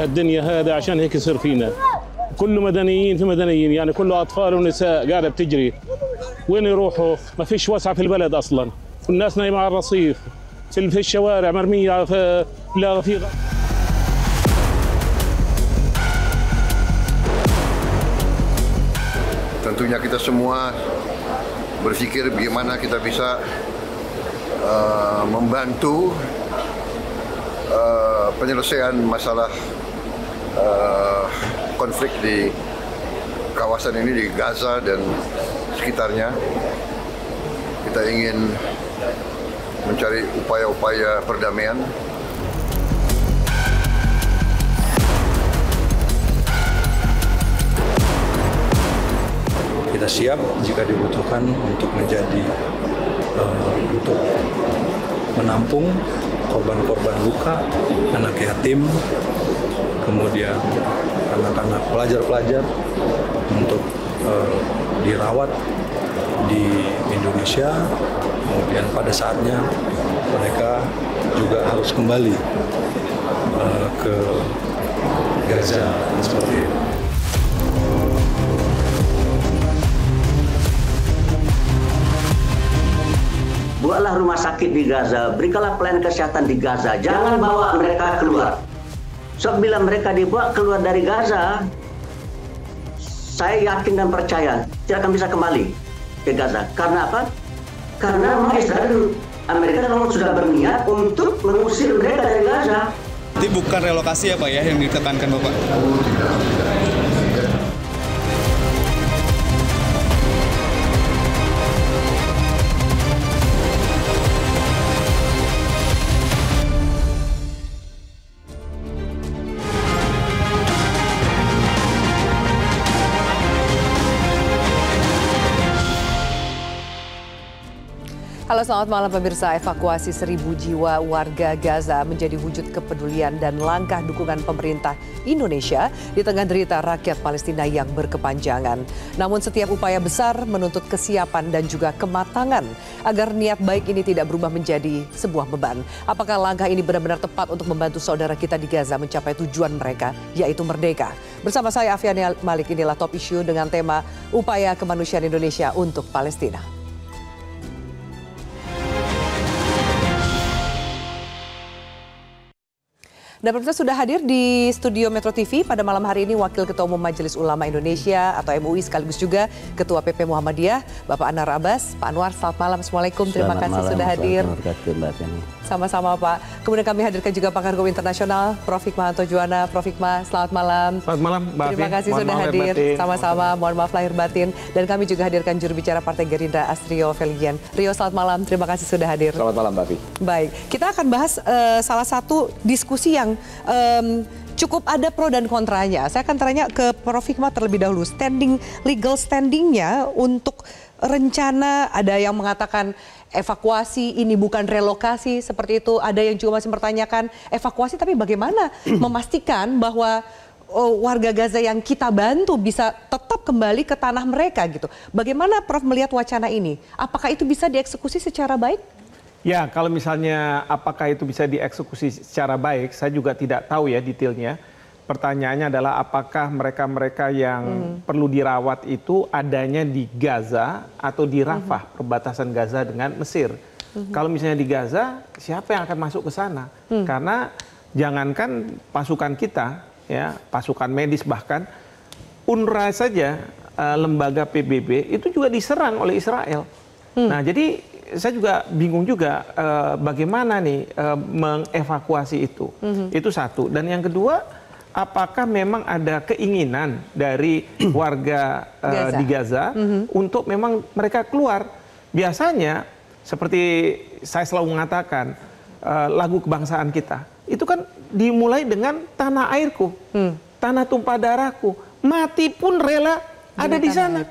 الدنيا هذا عشان هيك يصير فينا كله مدنيين في مدنيين يعني كله اطفال ونساء قاعده بتجري وين يروحوا ما فيش وسعه في البلد اصلا والناس نايمه على الرصيف في الشوارع مرميه في لا في Tentunya kita semua berpikir bagaimana kita bisa membantu penyelesaian masalah konflik di kawasan ini di Gaza dan sekitarnya. Kita ingin mencari upaya-upaya perdamaian. Kita siap jika dibutuhkan untuk untuk menampung korban-korban luka, anak yatim, kemudian anak-anak pelajar-pelajar untuk dirawat di Indonesia. Kemudian pada saatnya mereka juga harus kembali ke Gaza seperti itu. Buatlah rumah sakit di Gaza, berikanlah pelayanan kesehatan di Gaza. Jangan bawa mereka keluar. Sebab bila mereka dibawa keluar dari Gaza, saya yakin dan percaya tidak akan bisa kembali ke Gaza. Karena apa? Karena Israel, Amerika memang sudah berniat untuk mengusir mereka dari Gaza. Itu bukan relokasi ya Pak ya yang ditekankan Bapak? Halo, selamat malam pemirsa. Evakuasi 1.000 jiwa warga Gaza menjadi wujud kepedulian dan langkah dukungan pemerintah Indonesia di tengah derita rakyat Palestina yang berkepanjangan. Namun setiap upaya besar menuntut kesiapan dan juga kematangan agar niat baik ini tidak berubah menjadi sebuah beban. Apakah langkah ini benar-benar tepat untuk membantu saudara kita di Gaza mencapai tujuan mereka, yaitu merdeka? Bersama saya Afiani Malik, inilah Top Issue dengan tema Upaya Kemanusiaan Indonesia untuk Palestina. Dan pemirsa, sudah hadir di studio Metro TV pada malam hari ini Wakil Ketua Umum Majelis Ulama Indonesia atau MUI sekaligus juga Ketua PP Muhammadiyah, Bapak Anwar Abbas. Pak Anwar, selamat malam. Assalamualaikum. Terima kasih sudah hadir. Sama-sama Pak. Kemudian kami hadirkan juga pakar hukum internasional, Prof. Hikmahanto Juwana. Prof. Hikmah, selamat malam. Selamat malam, Mbak Afi. Terima kasih sudah hadir. Sama-sama, mohon maaf lahir batin. Dan kami juga hadirkan juru bicara Partai Gerindra, Astrio Velgian. Rio, selamat malam. Terima kasih sudah hadir. Selamat malam, Mbak Afi. Baik, kita akan bahas salah satu diskusi yang cukup ada pro dan kontranya. Saya akan tanya ke Prof. Hikmah terlebih dahulu. Legal standingnya untuk rencana, ada yang mengatakan evakuasi ini bukan relokasi seperti itu. Ada yang juga masih mempertanyakan evakuasi, tapi bagaimana memastikan bahwa warga Gaza yang kita bantu bisa tetap kembali ke tanah mereka gitu. Bagaimana Prof melihat wacana ini? Apakah itu bisa dieksekusi secara baik? Ya, kalau misalnya apakah itu bisa dieksekusi secara baik, saya juga tidak tahu ya detailnya. Pertanyaannya adalah apakah mereka-mereka yang perlu dirawat itu adanya di Gaza atau di Rafah, perbatasan Gaza dengan Mesir. Kalau misalnya di Gaza, siapa yang akan masuk ke sana? Karena jangankan pasukan kita, ya, pasukan medis bahkan, UNRWA saja, lembaga PBB, itu juga diserang oleh Israel. Nah, jadi saya juga bingung juga bagaimana nih mengevakuasi itu. Itu satu. Dan yang kedua, apakah memang ada keinginan dari warga di Gaza untuk memang mereka keluar? Biasanya seperti saya selalu mengatakan lagu kebangsaan kita, itu kan dimulai dengan tanah airku, tanah tumpah darahku, mati pun rela ada di sana.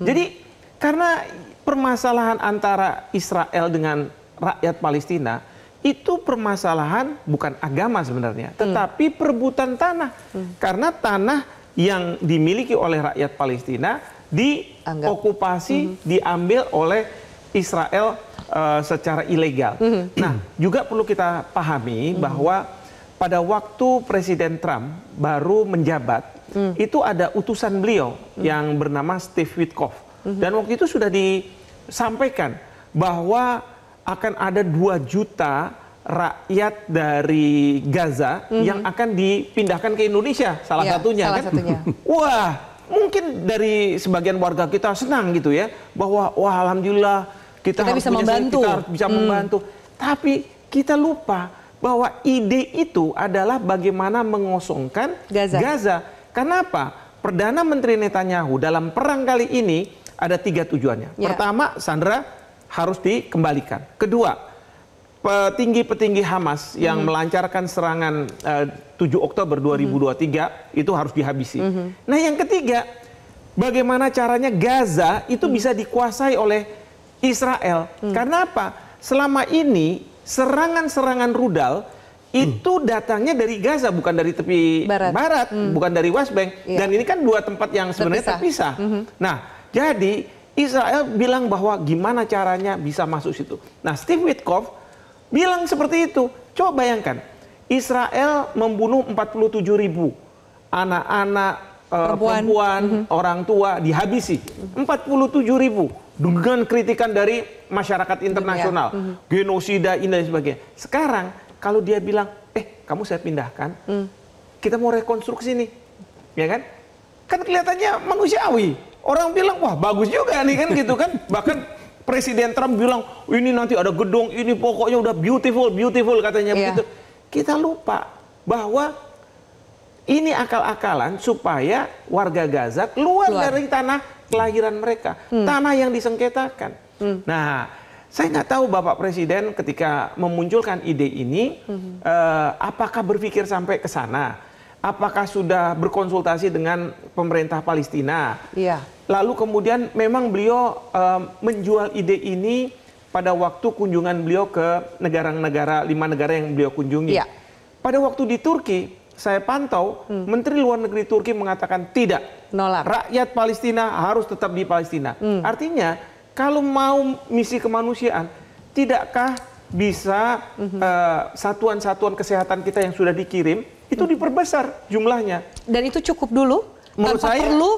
Jadi karena permasalahan antara Israel dengan rakyat Palestina itu permasalahan bukan agama sebenarnya, tetapi perebutan tanah. Karena tanah yang dimiliki oleh rakyat Palestina diokupasi, diambil oleh Israel secara ilegal. Nah, juga perlu kita pahami bahwa pada waktu Presiden Trump baru menjabat, itu ada utusan beliau yang bernama Steve Witkoff. Dan waktu itu sudah disampaikan bahwa akan ada 2 juta rakyat dari Gaza yang akan dipindahkan ke Indonesia, salah satunya. Wah, mungkin dari sebagian warga kita senang gitu ya, bahwa wah alhamdulillah kita harus bisa membantu. Kita harus bisa membantu. Tapi kita lupa bahwa ide itu adalah bagaimana mengosongkan Gaza. Kenapa? Perdana Menteri Netanyahu dalam perang kali ini ada 3 tujuannya. Pertama, Sandra harus dikembalikan. Kedua, petinggi-petinggi Hamas yang melancarkan serangan 7 Oktober 2023 itu harus dihabisi. Nah, yang ketiga, bagaimana caranya Gaza itu bisa dikuasai oleh Israel. Karena apa? Selama ini serangan-serangan rudal itu datangnya dari Gaza, bukan dari tepi barat, bukan dari West Bank. Dan ini kan 2 tempat yang sebenarnya terpisah. Nah, jadi Israel bilang bahwa gimana caranya bisa masuk situ. Nah, Steve Witkoff bilang seperti itu. Coba bayangkan, Israel membunuh 47.000 anak-anak, perempuan, orang tua dihabisi. 47.000 dengan kritikan dari masyarakat internasional, genosida ini dan sebagainya. Sekarang kalau dia bilang, kamu saya pindahkan, kita mau rekonstruksi nih, ya kan? Kan kelihatannya manusiawi. Orang bilang, wah bagus juga nih kan gitu kan. Bahkan Presiden Trump bilang, ini nanti ada gedung, ini pokoknya udah beautiful, beautiful katanya begitu. Kita lupa bahwa ini akal-akalan supaya warga Gaza keluar dari tanah kelahiran mereka, tanah yang disengketakan. Nah, saya nggak tahu Bapak Presiden ketika memunculkan ide ini, apakah berpikir sampai ke sana? Apakah sudah berkonsultasi dengan pemerintah Palestina? Lalu kemudian memang beliau menjual ide ini pada waktu kunjungan beliau ke negara-negara, 5 negara yang beliau kunjungi. Pada waktu di Turki, saya pantau, Menteri Luar Negeri Turki mengatakan tidak. Nolak. Rakyat Palestina harus tetap di Palestina. Artinya, kalau mau misi kemanusiaan, tidakkah bisa satuan-satuan kesehatan kita yang sudah dikirim, itu diperbesar jumlahnya. Dan itu cukup dulu? Menurut tanpa saya, perlu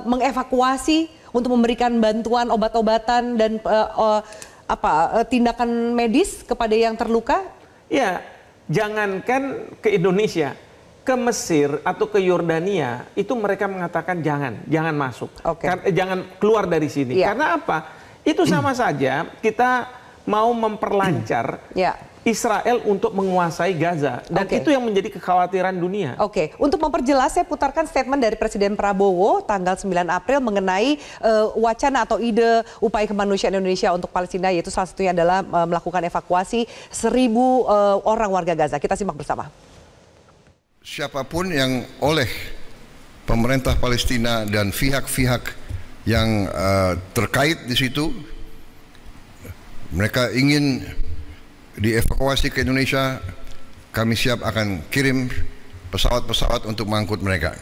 mengevakuasi untuk memberikan bantuan obat-obatan dan tindakan medis kepada yang terluka? Ya, jangankan ke Indonesia, ke Mesir atau ke Yordania itu mereka mengatakan jangan masuk, jangan keluar dari sini. Karena apa? Itu sama saja kita mau memperlancar Israel untuk menguasai Gaza, dan itu yang menjadi kekhawatiran dunia. Untuk memperjelas, saya putarkan statement dari Presiden Prabowo tanggal 9 April mengenai wacana atau ide upaya kemanusiaan Indonesia untuk Palestina, yaitu salah satunya adalah melakukan evakuasi 1.000 orang warga Gaza. Kita simak bersama. Siapapun yang oleh pemerintah Palestina dan pihak-pihak yang terkait di situ, mereka ingin dievakuasi ke Indonesia, kami siap akan kirim pesawat-pesawat untuk mengangkut mereka.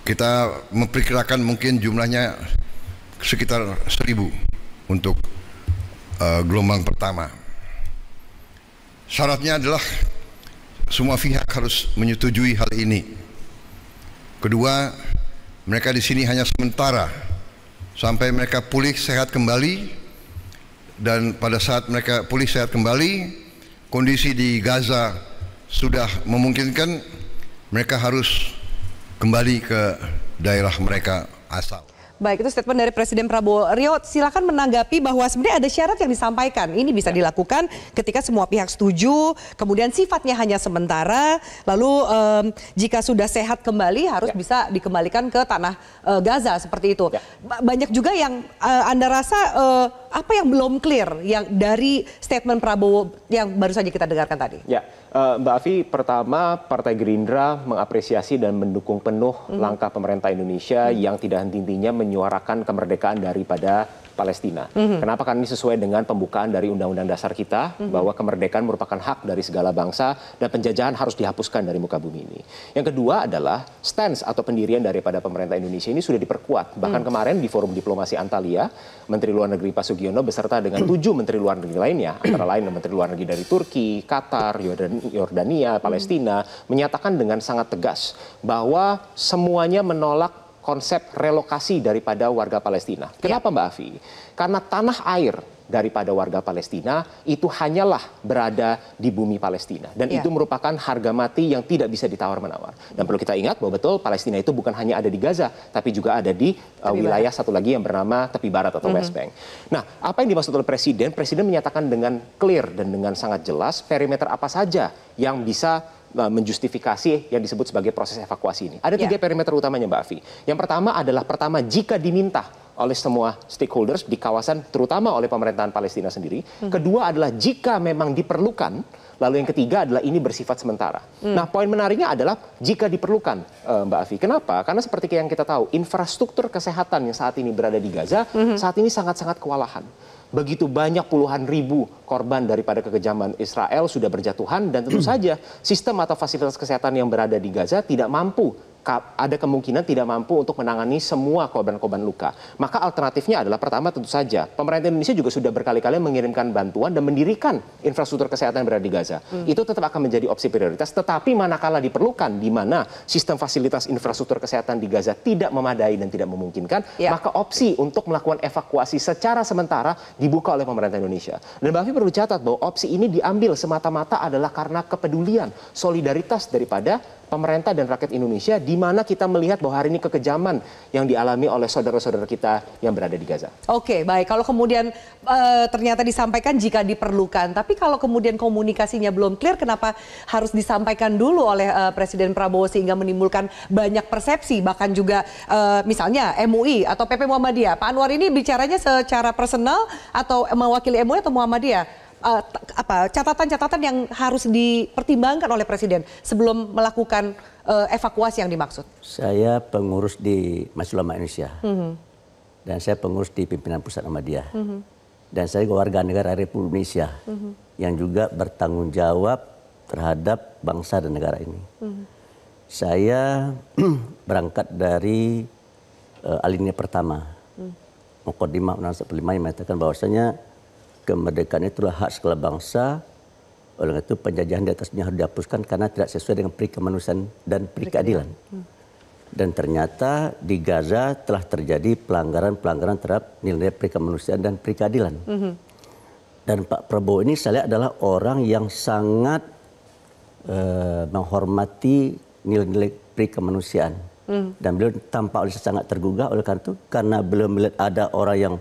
Kita memperkirakan mungkin jumlahnya sekitar 1.000 untuk gelombang pertama. Syaratnya adalah semua pihak harus menyetujui hal ini. Kedua, mereka di sini hanya sementara sampai mereka pulih sehat kembali. Dan pada saat mereka pulih sehat kembali, kondisi di Gaza sudah memungkinkan, mereka harus kembali ke daerah mereka asal. Baik, itu statement dari Presiden Prabowo. Rio, silakan menanggapi bahwa sebenarnya ada syarat yang disampaikan. Ini bisa dilakukan ketika semua pihak setuju, kemudian sifatnya hanya sementara, lalu jika sudah sehat kembali harus bisa dikembalikan ke tanah Gaza, seperti itu. Banyak juga yang Anda rasa apa yang belum clear yang dari statement Prabowo yang baru saja kita dengarkan tadi? Mbak Afi, pertama Partai Gerindra mengapresiasi dan mendukung penuh langkah pemerintah Indonesia yang tidak henti-hentinya menyuarakan kemerdekaan daripada Palestina. Kenapa? Karena ini sesuai dengan pembukaan dari Undang-Undang Dasar kita, bahwa kemerdekaan merupakan hak dari segala bangsa dan penjajahan harus dihapuskan dari muka bumi ini. Yang kedua adalah stance atau pendirian daripada pemerintah Indonesia ini sudah diperkuat. Bahkan kemarin di Forum Diplomasi Antalya, Menteri Luar Negeri Pak Sugiono beserta dengan 7 Menteri Luar Negeri lainnya, antara lain Menteri Luar Negeri dari Turki, Qatar, Yordania, Palestina, menyatakan dengan sangat tegas bahwa semuanya menolak konsep relokasi daripada warga Palestina. Kenapa Mbak Afi? Karena tanah air daripada warga Palestina itu hanyalah berada di bumi Palestina. Dan itu merupakan harga mati yang tidak bisa ditawar-menawar. Dan perlu kita ingat bahwa betul Palestina itu bukan hanya ada di Gaza, tapi juga ada di wilayah satu lagi yang bernama tepi barat atau West Bank. Nah, apa yang dimaksud oleh Presiden? Presiden menyatakan dengan clear dan dengan sangat jelas perimeter apa saja yang bisa menjustifikasi yang disebut sebagai proses evakuasi ini. Ada 3 perimeter utamanya Mbak Afi. Yang pertama adalah jika diminta oleh semua stakeholders di kawasan, terutama oleh pemerintahan Palestina sendiri. Kedua adalah jika memang diperlukan. Lalu yang ketiga adalah ini bersifat sementara. Nah, poin menariknya adalah jika diperlukan, Mbak Afi. Kenapa? Karena seperti yang kita tahu, infrastruktur kesehatan yang saat ini berada di Gaza, saat ini sangat-sangat kewalahan. Begitu banyak puluhan ribu korban daripada kekejaman Israel sudah berjatuhan, dan tentu saja sistem atau fasilitas kesehatan yang berada di Gaza tidak mampu, ada kemungkinan tidak mampu untuk menangani semua korban-korban luka. Maka alternatifnya adalah pertama tentu saja pemerintah Indonesia juga sudah berkali-kali mengirimkan bantuan dan mendirikan infrastruktur kesehatan yang berada di Gaza. Itu tetap akan menjadi opsi prioritas, tetapi manakala diperlukan di mana sistem fasilitas infrastruktur kesehatan di Gaza tidak memadai dan tidak memungkinkan, maka opsi untuk melakukan evakuasi secara sementara dibuka oleh pemerintah Indonesia. Dan Mbak Afi perlu catat bahwa opsi ini diambil semata-mata adalah karena kepedulian, solidaritas daripada pemerintah dan rakyat Indonesia, di mana kita melihat bahwa hari ini kekejaman yang dialami oleh saudara-saudara kita yang berada di Gaza. Oke, baik. Kalau kemudian ternyata disampaikan jika diperlukan, tapi kalau kemudian komunikasinya belum clear, kenapa harus disampaikan dulu oleh Presiden Prabowo sehingga menimbulkan banyak persepsi, bahkan juga misalnya MUI atau PP Muhammadiyah. Pak Anwar ini bicaranya secara personal atau mewakili MUI atau Muhammadiyah? Catatan-catatan yang harus dipertimbangkan oleh Presiden sebelum melakukan evakuasi yang dimaksud? Saya pengurus di Majelis Ulama Indonesia dan saya pengurus di pimpinan pusat Muhammadiyah dan saya warga negara Republik Indonesia yang juga bertanggung jawab terhadap bangsa dan negara ini. Saya berangkat dari alinea pertama Muqaddimah Undang-Undang 45 yang mengatakan bahwasanya kemerdekaan itulah hak segala bangsa. Oleh itu penjajahan di atasnya harus dihapuskan karena tidak sesuai dengan peri kemanusiaan dan peri keadilan. Dan ternyata di Gaza telah terjadi pelanggaran-pelanggaran terhadap nilai peri kemanusiaan dan peri keadilan. Dan Pak Prabowo ini saya lihat adalah orang yang sangat menghormati nilai-nilai peri kemanusiaan. Dan beliau tampak oleh sangat tergugah oleh karena itu, karena beliau melihat ada orang yang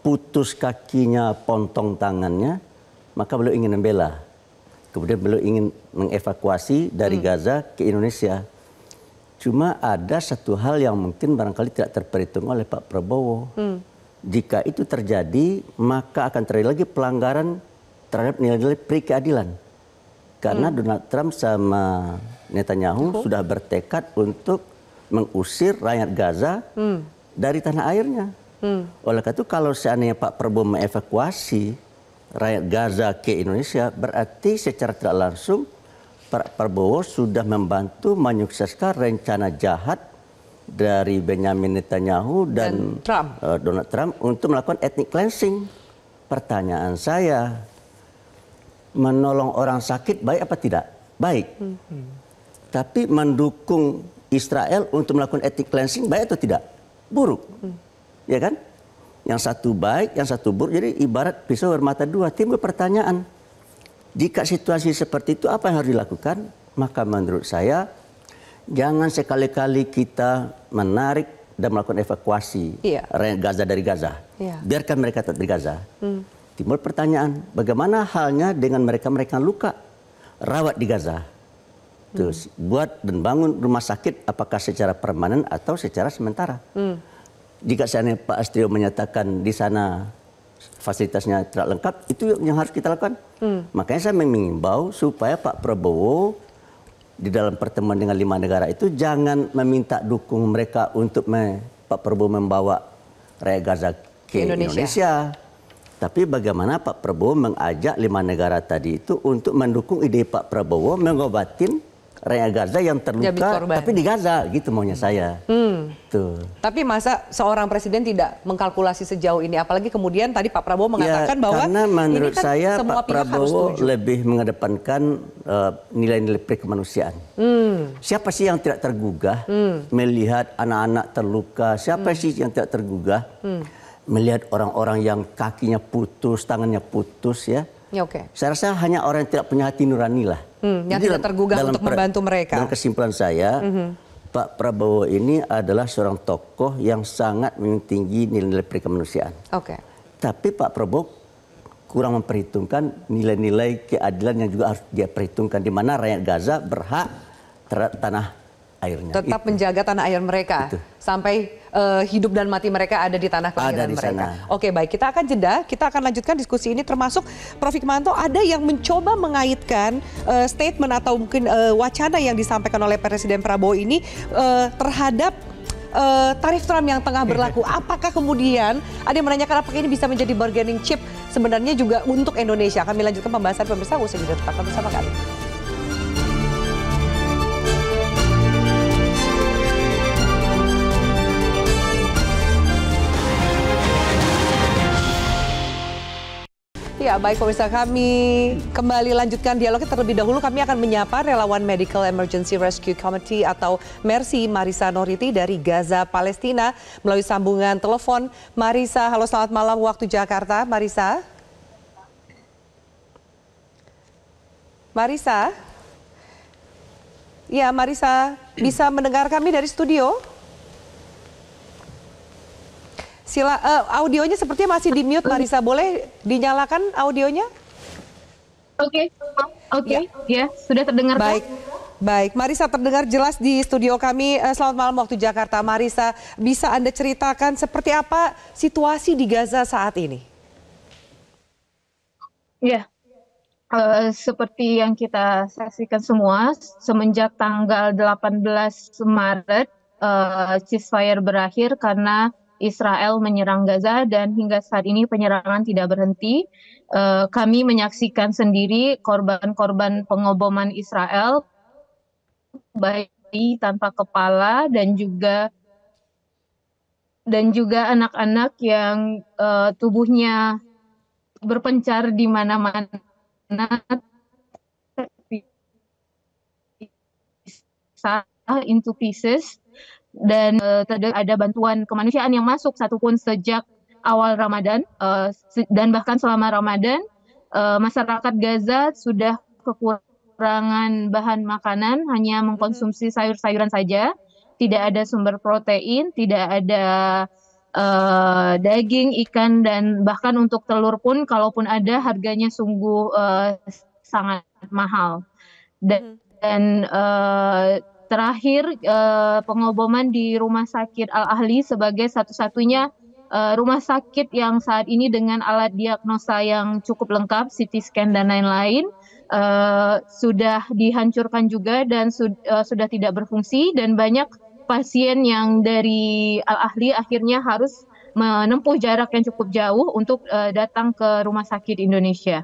putus kakinya, potong tangannya, maka beliau ingin membela. Kemudian beliau ingin mengevakuasi dari Gaza ke Indonesia. Cuma ada satu hal yang mungkin barangkali tidak terperhitung oleh Pak Prabowo. Jika itu terjadi, maka akan terjadi lagi pelanggaran terhadap nilai-nilai peri keadilan. Karena Donald Trump sama Netanyahu sudah bertekad untuk mengusir rakyat Gaza dari tanah airnya. Oleh karena itu kalau seandainya Pak Prabowo mengevakuasi rakyat Gaza ke Indonesia, berarti secara tidak langsung Pak Prabowo sudah membantu menyukseskan rencana jahat dari Benjamin Netanyahu dan Donald Trump untuk melakukan ethnic cleansing. Pertanyaan saya, menolong orang sakit baik apa tidak? Baik. Tapi mendukung Israel untuk melakukan ethnic cleansing baik atau tidak? Buruk. Ya kan? Yang satu baik, yang satu buruk. Jadi ibarat pisau bermata dua. Timbul pertanyaan, jika situasi seperti itu apa yang harus dilakukan? Maka menurut saya jangan sekali-kali kita menarik dan melakukan evakuasi rakyat Gaza dari Gaza. Biarkan mereka tetap di Gaza. Timbul pertanyaan, bagaimana halnya dengan mereka-mereka luka rawat di Gaza? Terus buat dan bangun rumah sakit apakah secara permanen atau secara sementara? Jika seandainya Pak Astrio menyatakan di sana fasilitasnya tidak lengkap, itu yang harus kita lakukan. Makanya saya mengimbau supaya Pak Prabowo di dalam pertemuan dengan 5 negara itu jangan meminta dukung mereka untuk Pak Prabowo membawa rakyat Gaza ke Indonesia. Tapi bagaimana Pak Prabowo mengajak 5 negara tadi itu untuk mendukung ide Pak Prabowo mengobatin rakyat Gaza yang terluka, tapi di Gaza, gitu maunya saya. Tuh. Tapi masa seorang presiden tidak mengkalkulasi sejauh ini, apalagi kemudian tadi Pak Prabowo mengatakan bahwa karena menurut ini kan saya semua Pak pihak harus Prabowo setuju. lebih mengedepankan nilai-nilai kemanusiaan. Siapa sih yang tidak tergugah melihat anak-anak terluka? Siapa sih yang tidak tergugah melihat orang-orang yang kakinya putus, tangannya putus ya? Saya rasa hanya orang yang tidak punya hati nurani lah. Yang tidak tergugah untuk membantu mereka. Dalam kesimpulan saya, Pak Prabowo ini adalah seorang tokoh yang sangat mentinggi nilai-nilai kemanusiaan. Tapi Pak Prabowo kurang memperhitungkan nilai-nilai keadilan yang juga harus dia perhitungkan, di mana rakyat Gaza berhak terhadap tanah airnya. Tetap menjaga tanah air mereka sampai hidup dan mati mereka ada di tanah kelahiran mereka. Oke, baik, kita akan jeda, kita akan lanjutkan diskusi ini, termasuk Prof. Hikmanto ada yang mencoba mengaitkan statement atau mungkin wacana yang disampaikan oleh Presiden Prabowo ini terhadap tarif Trump yang tengah berlaku. Apakah kemudian ada yang menanyakan apakah ini bisa menjadi bargaining chip sebenarnya juga untuk Indonesia? Kami lanjutkan pembahasan pemirsa, usai jeda, tetaplah bersama kami. Ya, baik pemirsa, kami kembali lanjutkan dialognya. Terlebih dahulu kami akan menyapa relawan Medical Emergency Rescue Committee atau MERSI, Marisa Noriti dari Gaza, Palestina, melalui sambungan telepon. Marisa, halo, selamat malam waktu Jakarta. Marisa? Marisa? Ya, Marisa, bisa mendengar kami dari studio? Audionya sepertinya masih di mute, Marisa. Boleh dinyalakan audionya? Oke, ya, sudah terdengar. Baik, Marisa terdengar jelas di studio kami. Selamat malam waktu Jakarta. Marisa, bisa Anda ceritakan seperti apa situasi di Gaza saat ini? Ya, seperti yang kita saksikan semua, semenjak tanggal 18 Maret, ceasefire berakhir karena Israel menyerang Gaza, dan hingga saat ini penyerangan tidak berhenti. Kami menyaksikan sendiri korban-korban pengoboman Israel, bayi tanpa kepala dan juga anak-anak yang tubuhnya berpencar di mana-mana, into pieces. Dan tidak ada bantuan kemanusiaan yang masuk satupun sejak awal Ramadan, dan bahkan selama Ramadan masyarakat Gaza sudah kekurangan bahan makanan, hanya mengkonsumsi sayur-sayuran saja, tidak ada sumber protein, tidak ada daging, ikan, dan bahkan untuk telur pun kalaupun ada harganya sungguh sangat mahal. Dan terakhir, pengoboman di Rumah Sakit Al-Ahli sebagai satu-satunya rumah sakit yang saat ini dengan alat diagnosa yang cukup lengkap, CT scan dan lain-lain, sudah dihancurkan juga dan sudah tidak berfungsi, dan banyak pasien yang dari Al-Ahli akhirnya harus menempuh jarak yang cukup jauh untuk datang ke Rumah Sakit Indonesia.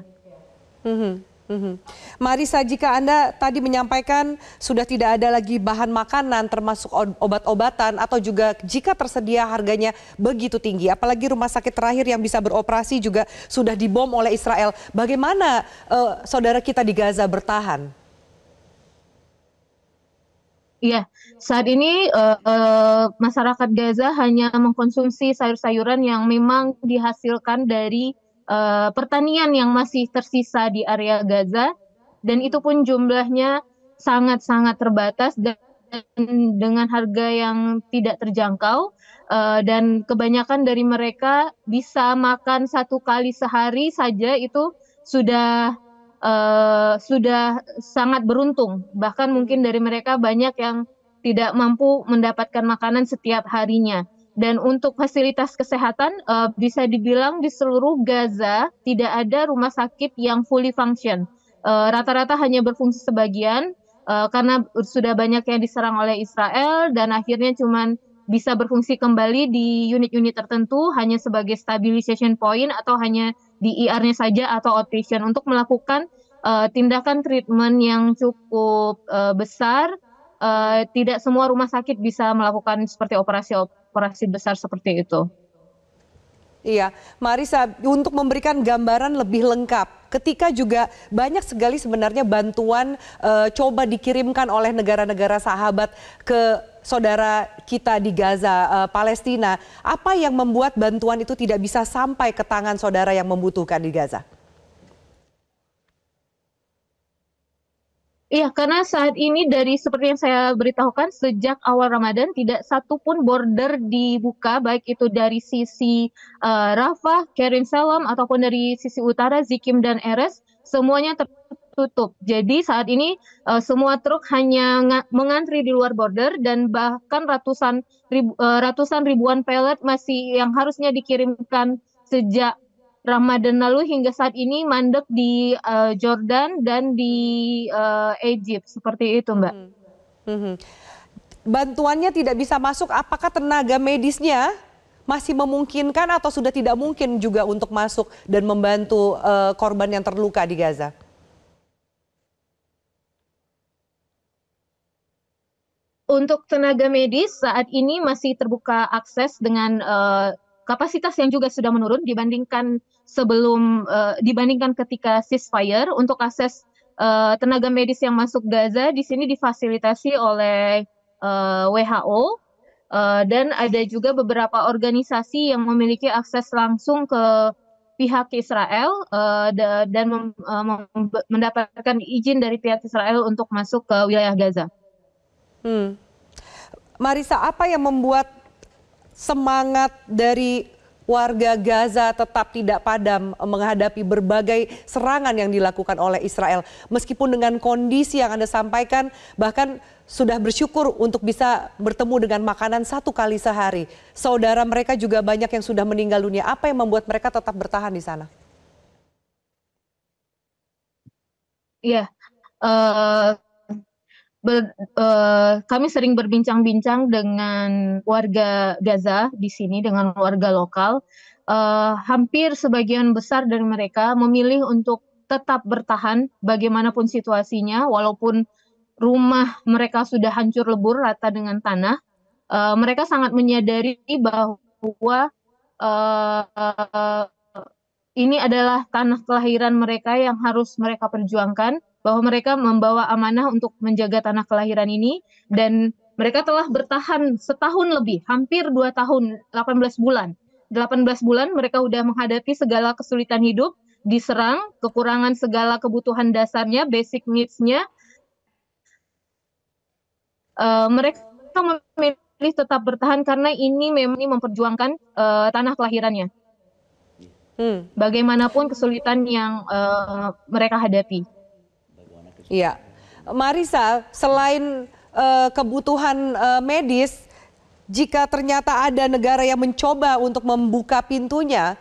Marisa, jika Anda tadi menyampaikan sudah tidak ada lagi bahan makanan termasuk obat-obatan, atau juga jika tersedia harganya begitu tinggi, apalagi rumah sakit terakhir yang bisa beroperasi juga sudah dibom oleh Israel, bagaimana saudara kita di Gaza bertahan? Iya, saat ini masyarakat Gaza hanya mengkonsumsi sayur-sayuran yang memang dihasilkan dari pertanian yang masih tersisa di area Gaza, dan itu pun jumlahnya sangat-sangat terbatas dan dengan harga yang tidak terjangkau, dan kebanyakan dari mereka bisa makan 1 kali sehari saja, itu sudah sangat beruntung. Bahkan mungkin dari mereka banyak yang tidak mampu mendapatkan makanan setiap harinya. Dan untuk fasilitas kesehatan, bisa dibilang di seluruh Gaza tidak ada rumah sakit yang fully function. Rata-rata hanya berfungsi sebagian, karena sudah banyak yang diserang oleh Israel, dan akhirnya cuman bisa berfungsi kembali di unit-unit tertentu hanya sebagai stabilization point atau hanya di IR-nya saja atau outpatient untuk melakukan tindakan treatment yang cukup besar. Tidak semua rumah sakit bisa melakukan seperti operasi besar seperti itu. Iya, Marisa, untuk memberikan gambaran lebih lengkap, ketika juga banyak sekali sebenarnya bantuan coba dikirimkan oleh negara-negara sahabat ke saudara kita di Gaza, Palestina, apa yang membuat bantuan itu tidak bisa sampai ke tangan saudara yang membutuhkan di Gaza? Iya, karena saat ini dari seperti yang saya beritahukan sejak awal Ramadan tidak satu pun border dibuka baik itu dari sisi Rafah, Keren Salam ataupun dari sisi utara Zikim dan Erez semuanya tertutup. Jadi saat ini semua truk hanya mengantri di luar border dan bahkan ratusan ribuan pelet masih yang harusnya dikirimkan sejak Ramadan lalu hingga saat ini mandek di Jordan dan di Egypt, seperti itu, Mbak. Bantuannya tidak bisa masuk, apakah tenaga medisnya masih memungkinkan atau sudah tidak mungkin juga untuk masuk dan membantu korban yang terluka di Gaza? Untuk tenaga medis saat ini masih terbuka akses dengan kapasitas yang juga sudah menurun dibandingkan dibandingkan ketika ceasefire. Untuk akses tenaga medis yang masuk Gaza di sini difasilitasi oleh WHO dan ada juga beberapa organisasi yang memiliki akses langsung ke pihak Israel dan mendapatkan izin dari pihak Israel untuk masuk ke wilayah Gaza. Marisa, apa yang membuat semangat dari warga Gaza tetap tidak padam menghadapi berbagai serangan yang dilakukan oleh Israel? Meskipun dengan kondisi yang Anda sampaikan, bahkan sudah bersyukur untuk bisa bertemu dengan makanan 1 kali sehari. Saudara mereka juga banyak yang sudah meninggal dunia. Apa yang membuat mereka tetap bertahan di sana? Iya, kami sering berbincang-bincang dengan warga Gaza di sini, dengan warga lokal. Hampir sebagian besar dari mereka memilih untuk tetap bertahan bagaimanapun situasinya, walaupun rumah mereka sudah hancur lebur rata dengan tanah. Mereka sangat menyadari bahwa ini adalah tanah kelahiran mereka yang harus mereka perjuangkan, bahwa mereka membawa amanah untuk menjaga tanah kelahiran ini, dan mereka telah bertahan setahun lebih, hampir 2 tahun, 18 bulan. 18 bulan mereka sudah menghadapi segala kesulitan hidup, diserang, kekurangan segala kebutuhan dasarnya, basic needs-nya. Mereka memilih tetap bertahan karena ini memang memperjuangkan tanah kelahirannya. Bagaimanapun kesulitan yang mereka hadapi. Iya, Marisa, selain kebutuhan medis, jika ternyata ada negara yang mencoba untuk membuka pintunya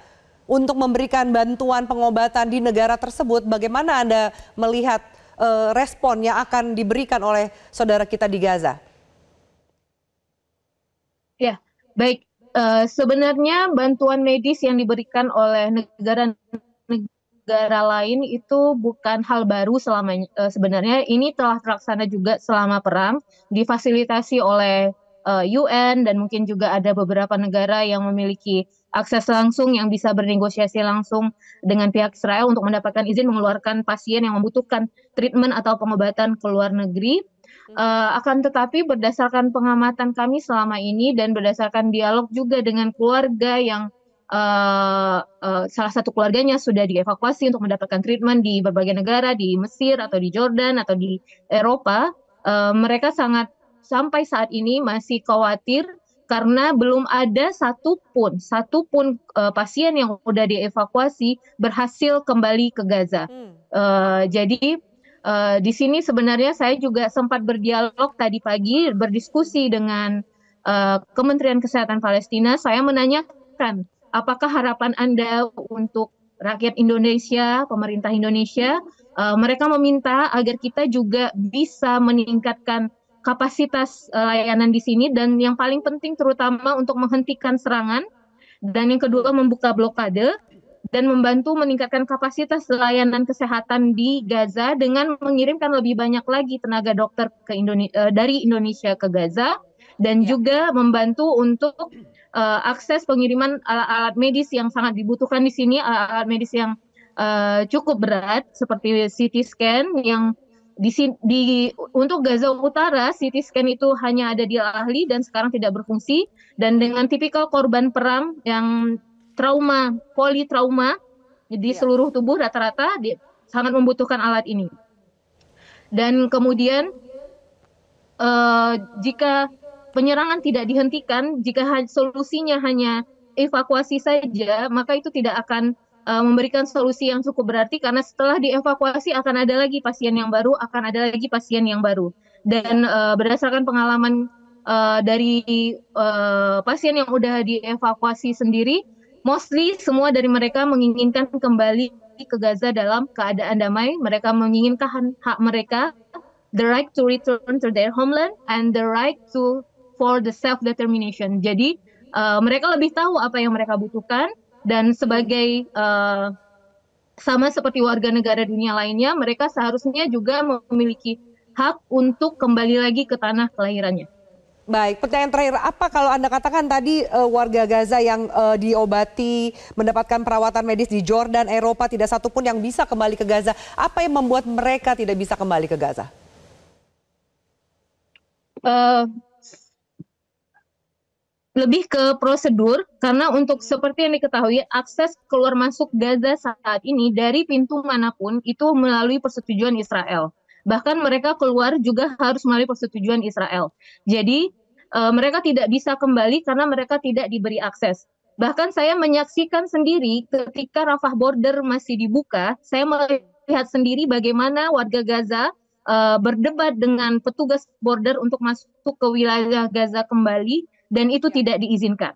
untuk memberikan bantuan pengobatan di negara tersebut, bagaimana Anda melihat respon yang akan diberikan oleh saudara kita di Gaza? Ya, baik. Sebenarnya bantuan medis yang diberikan oleh negara lain itu bukan hal baru sebenarnya. Ini telah terlaksana juga selama perang, difasilitasi oleh UN dan mungkin juga ada beberapa negara yang memiliki akses langsung yang bisa bernegosiasi langsung dengan pihak Israel untuk mendapatkan izin mengeluarkan pasien yang membutuhkan treatment atau pengobatan ke luar negeri. Akan tetapi berdasarkan pengamatan kami selama ini dan berdasarkan dialog juga dengan keluarga yang salah satu keluarganya sudah dievakuasi untuk mendapatkan treatment di berbagai negara, di Mesir atau di Jordan atau di Eropa, mereka sampai saat ini masih khawatir karena belum ada satupun pasien yang sudah dievakuasi berhasil kembali ke Gaza. Jadi di sini sebenarnya saya juga sempat berdialog tadi pagi, berdiskusi dengan Kementerian Kesehatan Palestina. Saya menanyakan, apakah harapan Anda untuk rakyat Indonesia, pemerintah Indonesia? Mereka meminta agar kita juga bisa meningkatkan kapasitas layanan di sini, dan yang paling penting terutama untuk menghentikan serangan, dan yang kedua membuka blokade dan membantu meningkatkan kapasitas layanan kesehatan di Gaza dengan mengirimkan lebih banyak lagi tenaga dokter ke dari Indonesia ke Gaza, dan juga membantu untuk akses pengiriman alat-alat medis yang sangat dibutuhkan di sini, alat-alat medis yang cukup berat seperti CT scan yang untuk Gaza Utara, CT scan itu hanya ada di Al-Ahli dan sekarang tidak berfungsi, dan dengan tipikal korban perang yang trauma, politrauma di seluruh tubuh rata-rata sangat membutuhkan alat ini. Dan kemudian jika penyerangan tidak dihentikan, jika solusinya hanya evakuasi saja, maka itu tidak akan memberikan solusi yang cukup berarti, karena setelah dievakuasi akan ada lagi pasien yang baru, akan ada lagi pasien yang baru. Dan berdasarkan pengalaman dari pasien yang sudah dievakuasi sendiri, mostly semua dari mereka menginginkan kembali ke Gaza dalam keadaan damai. Mereka menginginkan hak mereka, the right to return to their homeland and the right for the self-determination. Jadi mereka lebih tahu apa yang mereka butuhkan, dan sebagai sama seperti warga negara dunia lainnya, mereka seharusnya juga memiliki hak untuk kembali lagi ke tanah kelahirannya. Baik, pertanyaan terakhir, apa kalau Anda katakan tadi warga Gaza yang diobati, mendapatkan perawatan medis di Jordan, Eropa, tidak satupun yang bisa kembali ke Gaza. Apa yang membuat mereka tidak bisa kembali ke Gaza? Lebih ke prosedur, karena untuk seperti yang diketahui, akses keluar masuk Gaza saat ini dari pintu manapun itu melalui persetujuan Israel. Bahkan mereka keluar juga harus melalui persetujuan Israel. Jadi mereka tidak bisa kembali karena mereka tidak diberi akses. Bahkan saya menyaksikan sendiri ketika Rafah border masih dibuka, saya melihat sendiri bagaimana warga Gaza berdebat dengan petugas border untuk masuk ke wilayah Gaza kembali, dan itu tidak diizinkan.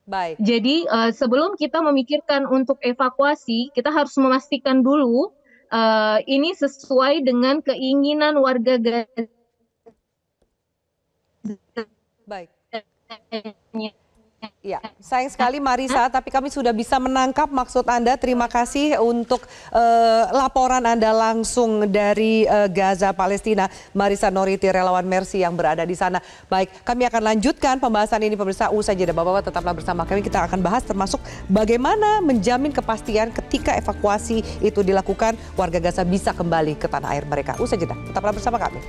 Baik. Jadi sebelum kita memikirkan untuk evakuasi, kita harus memastikan dulu ini sesuai dengan keinginan warga Gaza. Baik. Ya, sayang sekali Marisa, tapi kami sudah bisa menangkap maksud Anda. Terima kasih untuk laporan Anda langsung dari Gaza, Palestina. Marisa Noriti, relawan Mercy yang berada di sana. Baik, kami akan lanjutkan pembahasan ini pemirsa usai jeda. Bapak-bapak tetaplah bersama kami. Kita akan bahas termasuk bagaimana menjamin kepastian ketika evakuasi itu dilakukan, warga Gaza bisa kembali ke tanah air mereka. Usai jeda, tetaplah bersama kami.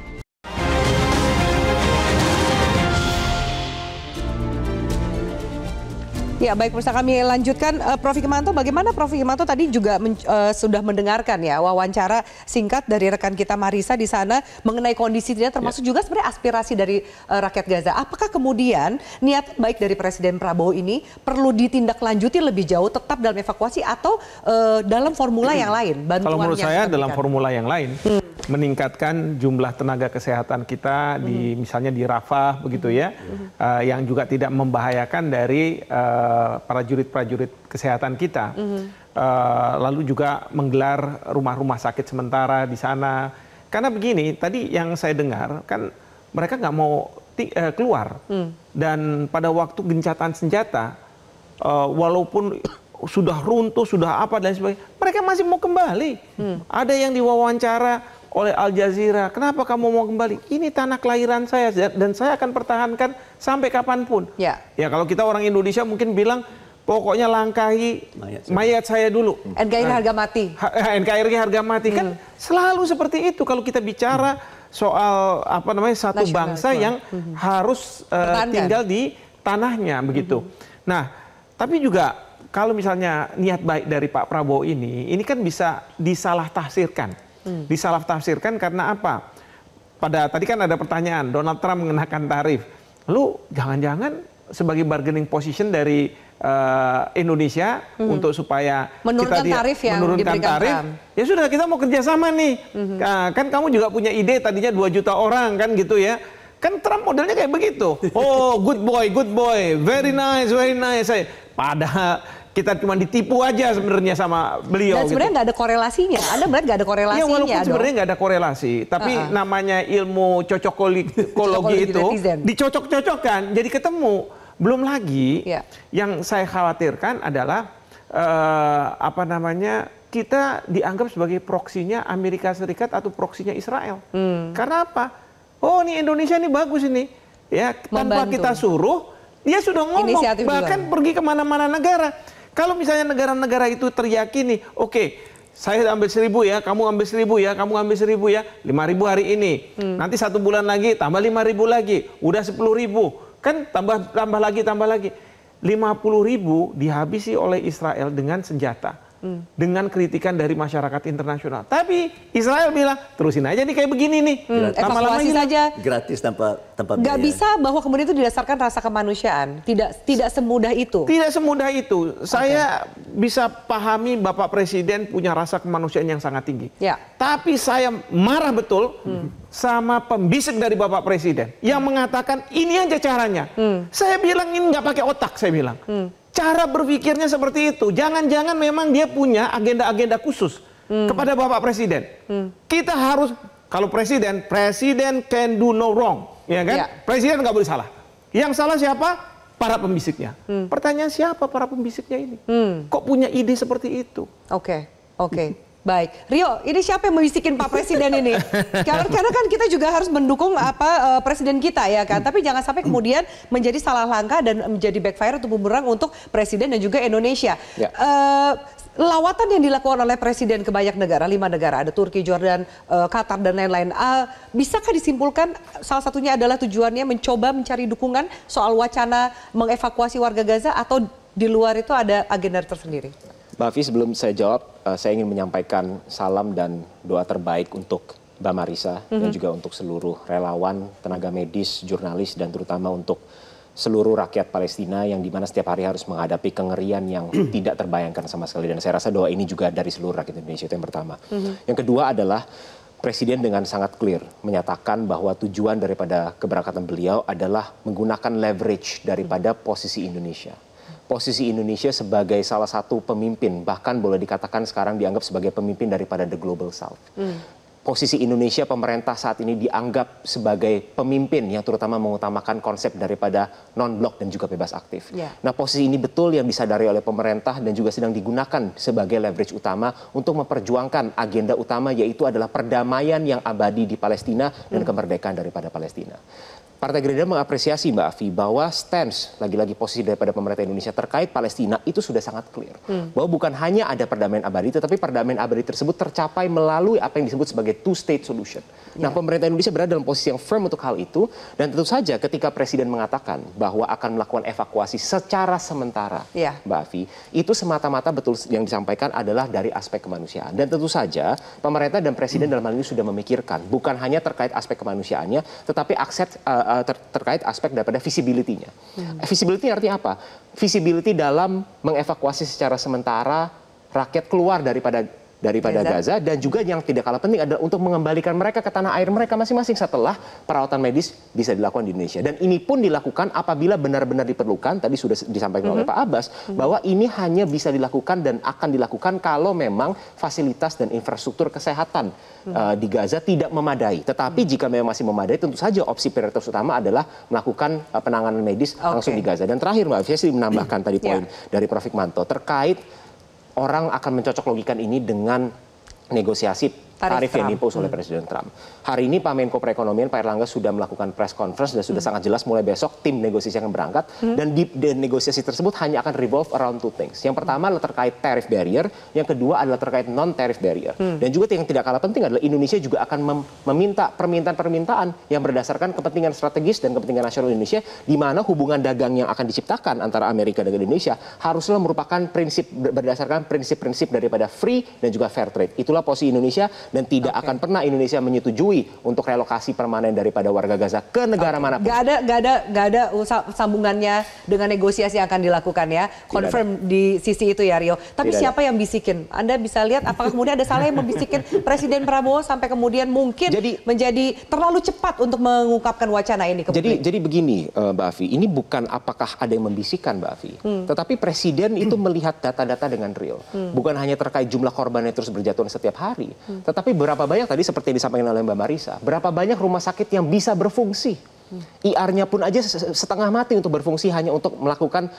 Ya, baik, pemirsa, kami lanjutkan. Prof. Hikmanto, bagaimana Prof. Hikmanto tadi juga sudah mendengarkan ya wawancara singkat dari rekan kita Marisa di sana mengenai kondisinya, termasuk juga sebenarnya aspirasi dari rakyat Gaza. Apakah kemudian niat baik dari Presiden Prabowo ini perlu ditindaklanjuti lebih jauh, tetap dalam evakuasi atau dalam formula yang lain? Kalau menurut saya dalam formula yang lain, meningkatkan jumlah tenaga kesehatan kita di misalnya di Rafah begitu ya, yang juga tidak membahayakan dari prajurit-prajurit kesehatan kita, lalu juga menggelar rumah-rumah sakit sementara di sana. Karena begini, tadi yang saya dengar kan mereka nggak mau keluar, dan pada waktu gencatan senjata, walaupun sudah runtuh, sudah apa dan sebagainya, mereka masih mau kembali. Ada yang diwawancara oleh Al Jazeera, kenapa kamu mau kembali? Ini tanah kelahiran saya dan saya akan pertahankan sampai kapanpun. Ya kalau kita orang Indonesia mungkin bilang, pokoknya langkahi mayat saya dulu. NKRI harga mati. NKRI harga mati, kan selalu seperti itu kalau kita bicara soal satu bangsa yang harus tinggal di tanahnya begitu. Nah, tapi juga kalau misalnya niat baik dari Pak Prabowo ini kan bisa disalah tafsirkan. Disalah tafsirkan karena apa? Tadi kan ada pertanyaan, Donald Trump mengenakan tarif. Lalu jangan-jangan sebagai bargaining position dari Indonesia untuk supaya menurunkan tarif yang menurunkan tarif. Ya sudah, kita mau kerjasama nih. Kan kamu juga punya ide, tadinya 2 juta orang kan gitu ya. Kan Trump modelnya kayak begitu. Oh, good boy, very nice. Padahal kita cuma ditipu aja sebenarnya sama beliau. Dan sebenarnya nggak ada korelasinya. Anda melihat nggak ada korelasinya? Ya walaupun sebenarnya nggak ada korelasi, tapi namanya ilmu cocokologi itu dicocok-cocokkan, jadi ketemu. Belum lagi yang saya khawatirkan adalah kita dianggap sebagai proksinya Amerika Serikat atau proksinya Israel. Karena apa? Oh, ini Indonesia ini bagus ini, ya tanpa kita suruh dia sudah ngomong, bahkan pergi kemana-mana negara. Kalau misalnya negara-negara itu teriyakini, oke, saya ambil 1.000 ya, kamu ambil 1.000 ya, kamu ambil 1.000 ya, 5.000 hari ini. Nanti 1 bulan lagi tambah 5.000 lagi, udah 10.000. Kan tambah lagi. 50.000 dihabisi oleh Israel dengan senjata. Dengan kritikan dari masyarakat internasional. Tapi Israel bilang, terusin aja nih kayak begini nih. Evakuasi saja. Gratis tanpa nggak bisa bahwa kemudian itu didasarkan rasa kemanusiaan. Tidak semudah itu. Tidak semudah itu. Saya bisa pahami Bapak Presiden punya rasa kemanusiaan yang sangat tinggi. Ya. Tapi saya marah betul sama pembisik dari Bapak Presiden yang mengatakan ini aja caranya. Saya bilang ini nggak pakai otak, saya bilang. Cara berpikirnya seperti itu. Jangan-jangan memang dia punya agenda-agenda khusus kepada Bapak Presiden. Kita harus, kalau presiden can do no wrong, ya kan? Presiden nggak boleh salah. Yang salah siapa? Para pembisiknya. Pertanyaan siapa para pembisiknya ini? Kok punya ide seperti itu? Oke. Baik, Rio, ini siapa yang membisikin Pak Presiden ini? Karena kan kita juga harus mendukung presiden kita ya kan. Tapi jangan sampai kemudian menjadi salah langkah dan menjadi backfire atau bumerang untuk presiden dan juga Indonesia. Lawatan yang dilakukan oleh presiden ke banyak negara, 5 negara, ada Turki, Jordan, Qatar dan lain-lain. Bisakah disimpulkan salah satunya adalah tujuannya mencoba mencari dukungan soal wacana mengevakuasi warga Gaza atau di luar itu ada agenda tersendiri? Mbak Afi, sebelum saya jawab, saya ingin menyampaikan salam dan doa terbaik untuk Mbak Marisa dan juga untuk seluruh relawan, tenaga medis, jurnalis, dan terutama untuk seluruh rakyat Palestina yang dimana setiap hari harus menghadapi kengerian yang tidak terbayangkan sama sekali. Dan saya rasa doa ini juga dari seluruh rakyat Indonesia, itu yang pertama. Yang kedua adalah Presiden dengan sangat clear menyatakan bahwa tujuan daripada keberangkatan beliau adalah menggunakan leverage daripada posisi Indonesia. Posisi Indonesia sebagai salah satu pemimpin, bahkan boleh dikatakan sekarang dianggap sebagai pemimpin daripada the Global South. Posisi Indonesia, pemerintah saat ini dianggap sebagai pemimpin yang terutama mengutamakan konsep daripada non-blok dan juga bebas aktif. Nah, posisi ini betul yang disadari oleh pemerintah dan juga sedang digunakan sebagai leverage utama untuk memperjuangkan agenda utama, yaitu adalah perdamaian yang abadi di Palestina dan kemerdekaan daripada Palestina. Partai Gerindra mengapresiasi Mbak Afi bahwa stance, lagi-lagi posisi daripada pemerintah Indonesia terkait Palestina itu sudah sangat clear. Bahwa bukan hanya ada perdamaian abadi, tetapi perdamaian abadi tersebut tercapai melalui apa yang disebut sebagai two-state solution. Nah, pemerintah Indonesia berada dalam posisi yang firm untuk hal itu. Dan tentu saja ketika Presiden mengatakan bahwa akan melakukan evakuasi secara sementara, Mbak Afi, itu semata-mata betul yang disampaikan adalah dari aspek kemanusiaan. Dan tentu saja pemerintah dan Presiden dalam hal ini sudah memikirkan, bukan hanya terkait aspek kemanusiaannya, tetapi terkait aspek daripada visibility-nya. Visibility artinya apa? Visibility dalam mengevakuasi secara sementara rakyat keluar daripada Gaza, dan juga yang tidak kalah penting adalah untuk mengembalikan mereka ke tanah air mereka masing-masing setelah perawatan medis bisa dilakukan di Indonesia. Dan ini pun dilakukan apabila benar-benar diperlukan, tadi sudah disampaikan oleh Pak Abbas, bahwa ini hanya bisa dilakukan dan akan dilakukan kalau memang fasilitas dan infrastruktur kesehatan di Gaza tidak memadai. Tetapi jika memang masih memadai, tentu saja opsi prioritas utama adalah melakukan penanganan medis langsung di Gaza. Dan terakhir Mbak Afia, saya menambahkan tadi poin dari Prof. Hikmanto terkait orang akan mencocok logikan ini dengan negosiasi tarif yang diimpos oleh Presiden Trump. Hari ini Pak Menko Perekonomian, Pak Erlangga, sudah melakukan press conference dan sudah sangat jelas mulai besok tim negosiasi akan berangkat. Dan di negosiasi tersebut hanya akan revolve around two things. Yang pertama adalah terkait tariff barrier, yang kedua adalah terkait non-tariff barrier. Dan juga yang tidak kalah penting adalah Indonesia juga akan meminta permintaan-permintaan yang berdasarkan kepentingan strategis dan kepentingan nasional Indonesia, di mana hubungan dagang yang akan diciptakan antara Amerika dan Indonesia haruslah merupakan berdasarkan prinsip-prinsip daripada free dan juga fair trade. Itulah posisi Indonesia. dan tidak akan pernah Indonesia menyetujui untuk relokasi permanen daripada warga Gaza ke negara manapun. Gak ada sambungannya dengan negosiasi yang akan dilakukan ya. Confirm di sisi itu ya Rio. Tapi siapa yang bisikin? Anda bisa lihat apakah kemudian ada salah yang membisikin Presiden Prabowo sampai kemudian mungkin menjadi terlalu cepat untuk mengungkapkan wacana ini ke publik? Jadi begini Mbak Afi, ini bukan apakah ada yang membisikkan Mbak Afi, tetapi Presiden itu melihat data-data dengan real. Bukan hanya terkait jumlah korban yang terus berjatuhan setiap hari, tetapi berapa banyak tadi seperti yang disampaikan oleh Mbak Marisa, berapa banyak rumah sakit yang bisa berfungsi. IR-nya pun aja setengah mati untuk berfungsi hanya untuk melakukan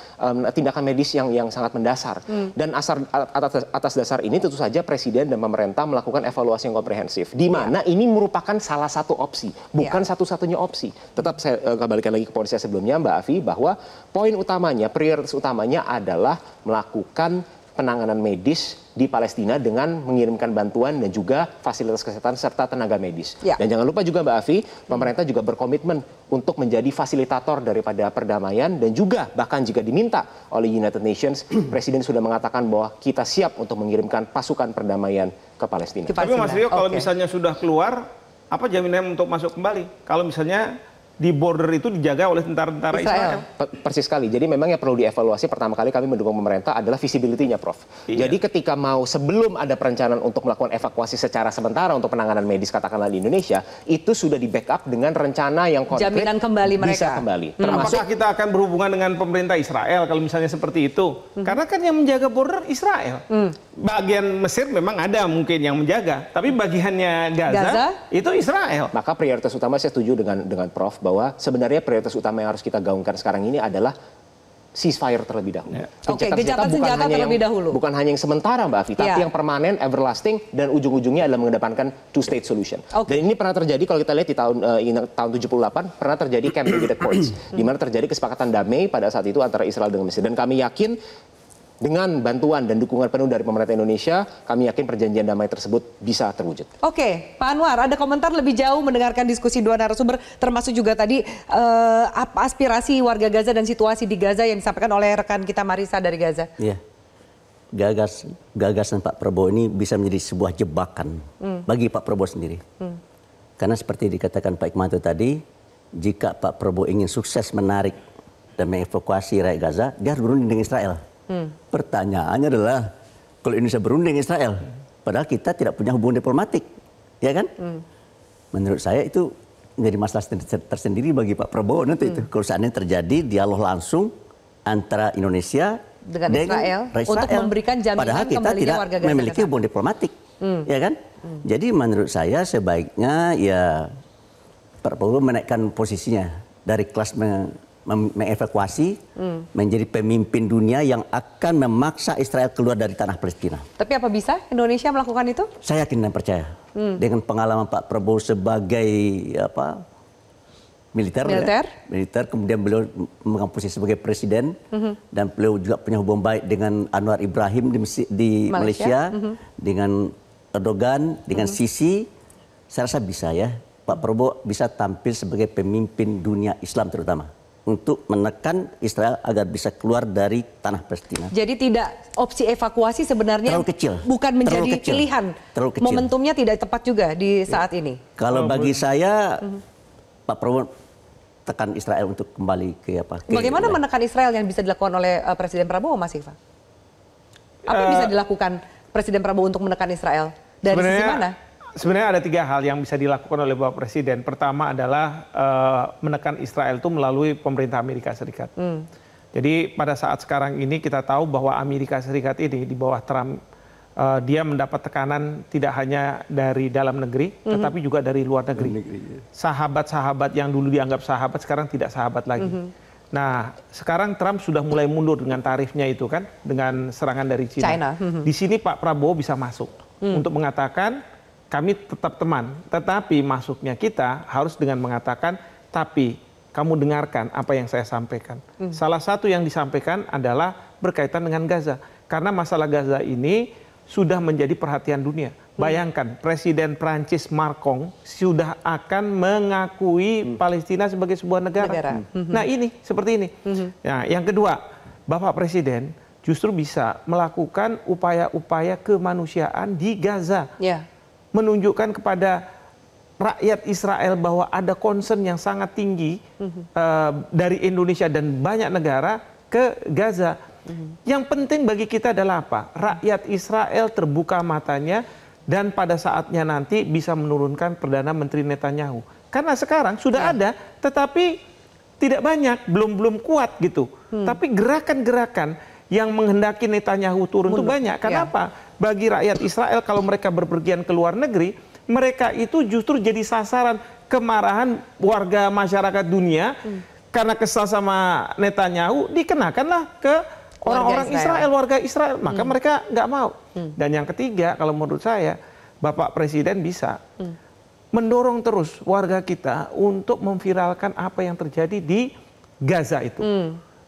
tindakan medis yang sangat mendasar. Dan atas dasar ini tentu saja Presiden dan pemerintah melakukan evaluasi yang komprehensif. Di mana ini merupakan salah satu opsi, bukan satu-satunya opsi. Tetap saya kembalikan lagi ke poin saya sebelumnya Mbak Afi, bahwa poin utamanya, prioritas utamanya adalah melakukan penanganan medis di Palestina dengan mengirimkan bantuan dan juga fasilitas kesehatan serta tenaga medis. Dan jangan lupa juga Mbak Afi, pemerintah juga berkomitmen untuk menjadi fasilitator daripada perdamaian dan juga bahkan jika diminta oleh United Nations, Presiden sudah mengatakan bahwa kita siap untuk mengirimkan pasukan perdamaian ke Palestina. Tapi Mas Rio, kalau misalnya sudah keluar, apa jaminan untuk masuk kembali? Kalau misalnya di border itu dijaga oleh tentara-tentara Israel. Persis sekali. Jadi memang yang perlu dievaluasi pertama kali kami mendukung pemerintah adalah visibility-nya, Prof. Jadi ketika mau sebelum ada perencanaan untuk melakukan evakuasi secara sementara untuk penanganan medis katakanlah di Indonesia, itu sudah di backup dengan rencana yang konkret. Jaminan kembali mereka. Bisa kembali. Apakah kita akan berhubungan dengan pemerintah Israel kalau misalnya seperti itu? Karena kan yang menjaga border Israel. Bagian Mesir memang ada mungkin yang menjaga, tapi bagiannya Gaza itu Israel. Maka prioritas utama saya setuju dengan Prof bahwa sebenarnya prioritas utama yang harus kita gaungkan sekarang ini adalah ceasefire terlebih dahulu. Gencatan senjata terlebih dahulu. Bukan hanya yang sementara Mbak Afi, tapi yang permanen, everlasting, dan ujung-ujungnya adalah mengedepankan two-state solution. Dan ini pernah terjadi kalau kita lihat di tahun 78, pernah terjadi Camp David Accords, di mana terjadi kesepakatan damai pada saat itu antara Israel dengan Mesir. Dan kami yakin dengan bantuan dan dukungan penuh dari pemerintah Indonesia, kami yakin perjanjian damai tersebut bisa terwujud. Oke, Pak Anwar, ada komentar lebih jauh mendengarkan diskusi dua narasumber, termasuk juga tadi apa aspirasi warga Gaza dan situasi di Gaza yang disampaikan oleh rekan kita Marisa dari Gaza. Iya, gagasan Pak Prabowo ini bisa menjadi sebuah jebakan bagi Pak Prabowo sendiri. Karena seperti dikatakan Pak Hikmanto tadi, jika Pak Prabowo ingin sukses menarik dan mengevakuasi rakyat Gaza, dia harus berunding dengan Israel. Pertanyaannya adalah kalau Indonesia berunding dengan Israel, padahal kita tidak punya hubungan diplomatik, ya kan? Menurut saya itu menjadi masalah tersendiri bagi Pak Prabowo nanti itu. Kalau seandainya terjadi dialog langsung antara Indonesia dengan Israel untuk memberikan jaminan padahal kita tidak warga Gaza memiliki hubungan diplomatik, ya kan? Jadi menurut saya sebaiknya ya Pak Prabowo menaikkan posisinya dari kelas mengevakuasi menjadi pemimpin dunia yang akan memaksa Israel keluar dari tanah Palestina. Tapi apa bisa Indonesia melakukan itu? Saya yakin dan percaya dengan pengalaman Pak Prabowo sebagai militer, kemudian beliau memegang posisi sebagai presiden dan beliau juga punya hubungan baik dengan Anwar Ibrahim di Malaysia, dengan Erdogan, dengan Sisi. Saya rasa bisa ya, Pak Prabowo bisa tampil sebagai pemimpin dunia Islam terutama, untuk menekan Israel agar bisa keluar dari tanah Palestina. Jadi tidak opsi evakuasi sebenarnya terlalu kecil, bukan menjadi pilihan. Momentumnya tidak tepat juga di saat ini. Kalau bagi saya, Pak Prabowo tekan Israel untuk kembali ke apa? Bagaimana menekan Israel yang bisa dilakukan oleh Presiden Prabowo, Mas Iva? Apa yang bisa dilakukan Presiden Prabowo untuk menekan Israel? Dari sisi mana? Sebenarnya ada 3 hal yang bisa dilakukan oleh Bapak Presiden. Pertama adalah menekan Israel itu melalui pemerintah Amerika Serikat. Jadi pada saat sekarang ini kita tahu bahwa Amerika Serikat ini di bawah Trump, dia mendapat tekanan tidak hanya dari dalam negeri, tetapi juga dari luar negeri. Sahabat-sahabat yang dulu dianggap sahabat sekarang tidak sahabat lagi. Nah, sekarang Trump sudah mulai mundur dengan tarifnya itu kan, dengan serangan dari China. Di sini Pak Prabowo bisa masuk untuk mengatakan, kami tetap teman, tetapi masuknya kita harus dengan mengatakan, tapi kamu dengarkan apa yang saya sampaikan. Salah satu yang disampaikan adalah berkaitan dengan Gaza. Karena masalah Gaza ini sudah menjadi perhatian dunia. Bayangkan, Presiden Prancis Macron sudah akan mengakui Palestina sebagai sebuah negara. Nah ini, seperti ini. Nah, yang kedua, Bapak Presiden justru bisa melakukan upaya-upaya kemanusiaan di Gaza. menunjukkan kepada rakyat Israel bahwa ada concern yang sangat tinggi dari Indonesia dan banyak negara ke Gaza. Yang penting bagi kita adalah apa? Rakyat Israel terbuka matanya dan pada saatnya nanti bisa menurunkan Perdana Menteri Netanyahu. Karena sekarang sudah ada, tetapi tidak banyak, belum kuat gitu. Tapi gerakan-gerakan yang menghendaki Netanyahu turun itu banyak. Kenapa? Bagi rakyat Israel kalau mereka berpergian ke luar negeri, mereka itu justru jadi sasaran kemarahan warga masyarakat dunia karena kesal sama Netanyahu, dikenakanlah ke orang-orang Israel, warga Israel. Maka mereka nggak mau. Dan yang ketiga, kalau menurut saya, Bapak Presiden bisa mendorong terus warga kita untuk memviralkan apa yang terjadi di Gaza itu.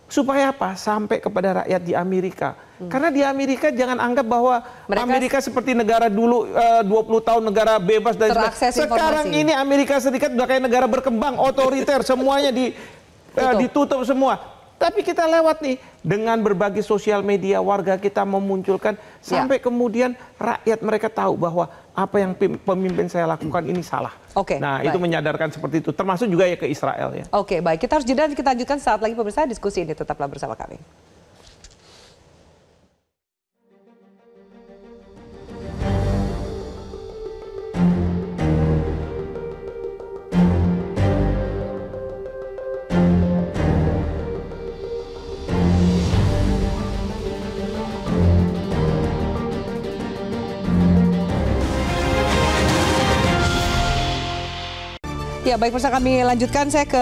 Supaya apa? Sampai kepada rakyat di Amerika. Karena di Amerika jangan anggap bahwa Amerika seperti negara dulu 20 tahun negara bebas dan sekarang ini Amerika Serikat udah kayak negara berkembang, otoriter, semuanya ditutup semua. Tapi kita lewat nih dengan berbagai sosial media, warga kita memunculkan sampai kemudian rakyat mereka tahu bahwa apa yang pemimpin saya lakukan ini salah. Nah, itu menyadarkan seperti itu, termasuk juga ya ke Israel ya. Oke, baik. Kita harus jeda, kita lanjutkan saat lagi pemirsa diskusi ini. Tetaplah bersama kami. Ya, baik, pemirsa, kami lanjutkan. Saya ke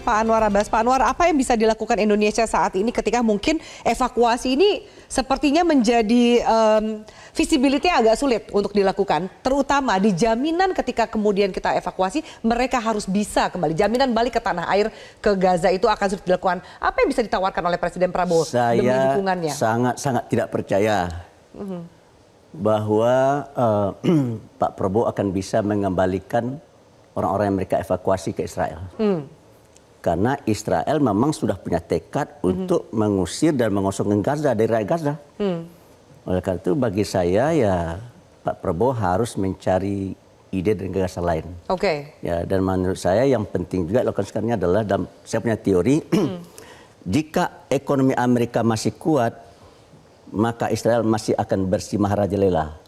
Pak Anwar Abbas. Pak Anwar, apa yang bisa dilakukan Indonesia saat ini ketika mungkin evakuasi ini sepertinya menjadi visibility agak sulit untuk dilakukan, terutama di jaminan ketika kemudian kita evakuasi, mereka harus bisa kembali. Jaminan balik ke tanah air, ke Gaza itu akan sulit dilakukan. Apa yang bisa ditawarkan oleh Presiden Prabowo demi dukungannya? Saya sangat tidak percaya bahwa Pak Prabowo akan bisa mengembalikan orang-orang yang mereka evakuasi ke Israel. Karena Israel memang sudah punya tekad untuk mengusir dan mengosongkan Gaza dari rakyat Gaza. Oleh karena itu bagi saya ya Pak Prabowo harus mencari ide dan gagasan lain. Ya, dan menurut saya yang penting juga dilakukan sekarang adalah, dan saya punya teori, jika ekonomi Amerika masih kuat, maka Israel masih akan bersimaharajalela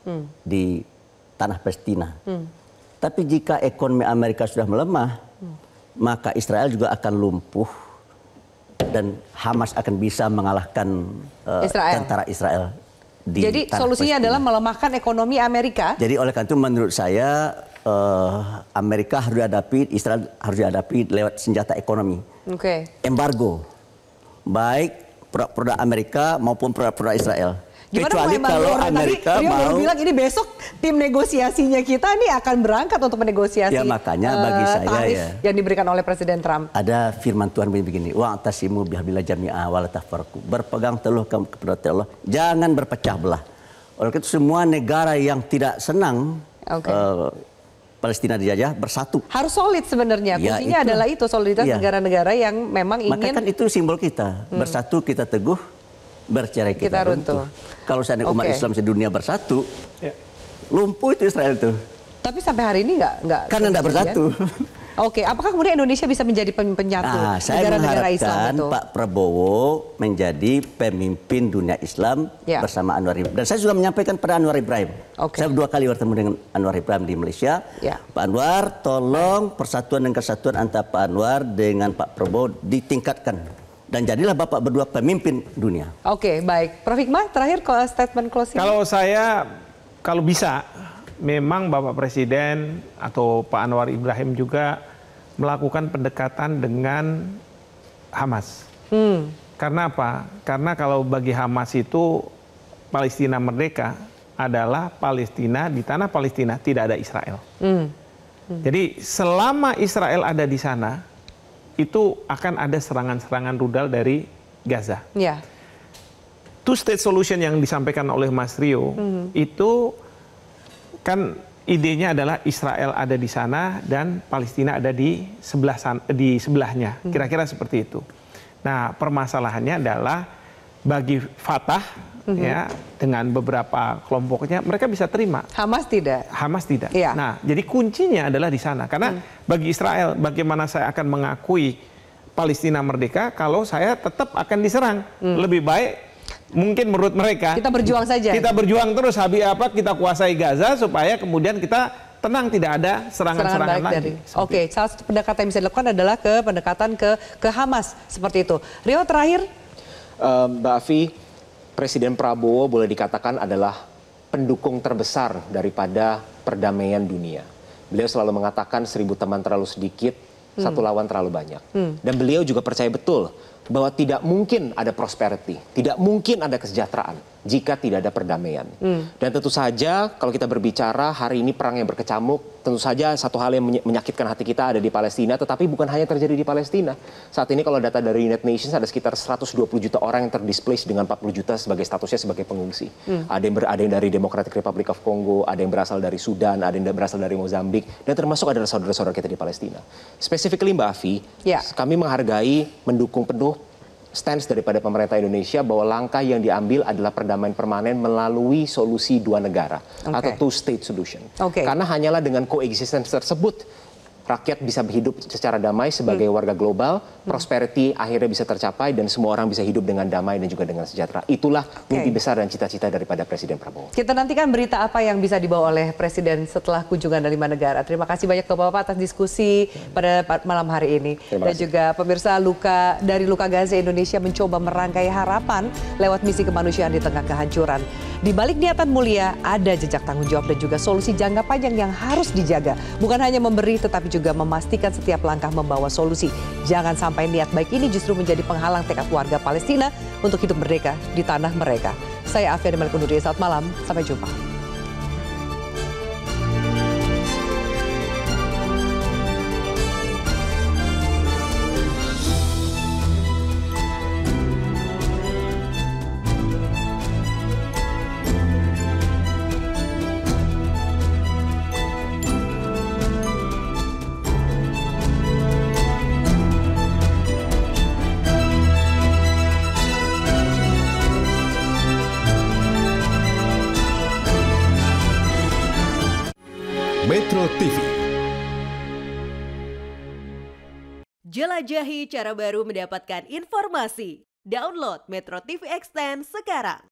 di tanah Palestina. Tapi jika ekonomi Amerika sudah melemah, maka Israel juga akan lumpuh dan Hamas akan bisa mengalahkan tentara Israel. Jadi solusinya adalah melemahkan ekonomi Amerika? Jadi oleh karena itu menurut saya Amerika harus dihadapi, Israel harus dihadapi lewat senjata ekonomi. Embargo, baik produk Amerika maupun produk Israel. Kecuali kalau Amerika mau bilang ini besok tim negosiasinya kita nih akan berangkat untuk menegosiasi. Ya makanya bagi saya tarif ya yang diberikan oleh Presiden Trump. Ada firman Tuhan begini, wa'tasimu bihablillah jami'a wa la tafarraqu. Berpegang teguh kepada Allah, jangan berpecah belah. Oleh itu semua negara yang tidak senang Palestina dijajah bersatu. Harus solid sebenarnya. Kuncinya adalah itu, soliditas negara-negara yang memang ingin. Maka kan itu simbol kita. Bersatu kita teguh, bercerai kita runtuh. Kalau seandainya umat Islam sedunia bersatu, lumpuh itu Israel itu. Tapi sampai hari ini nggak. Karena nggak bersatu. Apakah kemudian Indonesia bisa menjadi penyatu negara-negara Islam itu? Pak Prabowo menjadi pemimpin dunia Islam bersama Anwar Ibrahim. Dan saya juga menyampaikan pada Anwar Ibrahim. Saya 2 kali bertemu dengan Anwar Ibrahim di Malaysia. Pak Anwar, tolong persatuan dan kesatuan antara Pak Anwar dengan Pak Prabowo ditingkatkan. Dan jadilah Bapak berdua pemimpin dunia. Baik. Prof. Hikmah, terakhir statement closing. Kalau saya, kalau bisa, memang Bapak Presiden atau Pak Anwar Ibrahim juga melakukan pendekatan dengan Hamas. Karena apa? Karena kalau bagi Hamas itu Palestina merdeka adalah Palestina, di tanah Palestina tidak ada Israel. Jadi selama Israel ada di sana, itu akan ada serangan-serangan rudal dari Gaza. Two state solution yang disampaikan oleh Mas Rio itu kan idenya adalah Israel ada di sana dan Palestina ada di sebelahnya. Kira-kira seperti itu. Nah, permasalahannya adalah bagi Fatah ya dengan beberapa kelompoknya, mereka bisa terima. Hamas tidak. Hamas tidak. Iya. Nah, jadi kuncinya adalah di sana. Karena bagi Israel, bagaimana saya akan mengakui Palestina merdeka kalau saya tetap akan diserang? Lebih baik mungkin menurut mereka kita berjuang saja. Kita berjuang terus, habis apa kita kuasai Gaza supaya kemudian kita tenang, tidak ada serangan-serangan lagi. Oke, salah satu pendekatan yang bisa dilakukan adalah pendekatan ke Hamas seperti itu. Rio, terakhir. Mbak Afi, Presiden Prabowo boleh dikatakan adalah pendukung terbesar daripada perdamaian dunia. Beliau selalu mengatakan 1000 teman terlalu sedikit, 1 lawan terlalu banyak. Dan beliau juga percaya betul bahwa tidak mungkin ada prosperity, tidak mungkin ada kesejahteraan jika tidak ada perdamaian. Dan tentu saja kalau kita berbicara hari ini perang yang berkecamuk, tentu saja satu hal yang menyakitkan hati kita ada di Palestina, tetapi bukan hanya terjadi di Palestina. Saat ini kalau data dari United Nations ada sekitar 120 juta orang yang terdisplaced dengan 40 juta sebagai statusnya sebagai pengungsi. Ada yang dari Democratic Republic of Congo, ada yang berasal dari Sudan, ada yang berasal dari Mozambik, dan termasuk adalah saudara-saudara kita di Palestina. Specifically Mbak Afi, kami menghargai, mendukung penuh stance daripada pemerintah Indonesia bahwa langkah yang diambil adalah perdamaian permanen melalui solusi 2 negara atau two-state solution. Karena hanyalah dengan coexistence tersebut rakyat bisa hidup secara damai sebagai warga global, prosperity akhirnya bisa tercapai dan semua orang bisa hidup dengan damai dan juga dengan sejahtera. Itulah mimpi besar dan cita-cita daripada Presiden Prabowo. Kita nantikan berita apa yang bisa dibawa oleh Presiden setelah kunjungan dari 5 negara. Terima kasih banyak Bapak-Bapak atas diskusi pada malam hari ini. Dan juga pemirsa, dari luka Gaza, Indonesia mencoba merangkai harapan lewat misi kemanusiaan di tengah kehancuran. Di balik niatan mulia ada jejak tanggung jawab dan juga solusi jangka panjang yang harus dijaga. Bukan hanya memberi tetapi juga memastikan setiap langkah membawa solusi. Jangan sampai niat baik ini justru menjadi penghalang tekad warga Palestina untuk hidup merdeka di tanah mereka. Saya Afiani Malik undur diri, selamat malam, sampai jumpa. Metro TV. Jelajahi cara baru mendapatkan informasi. Download Metro TV Extend sekarang.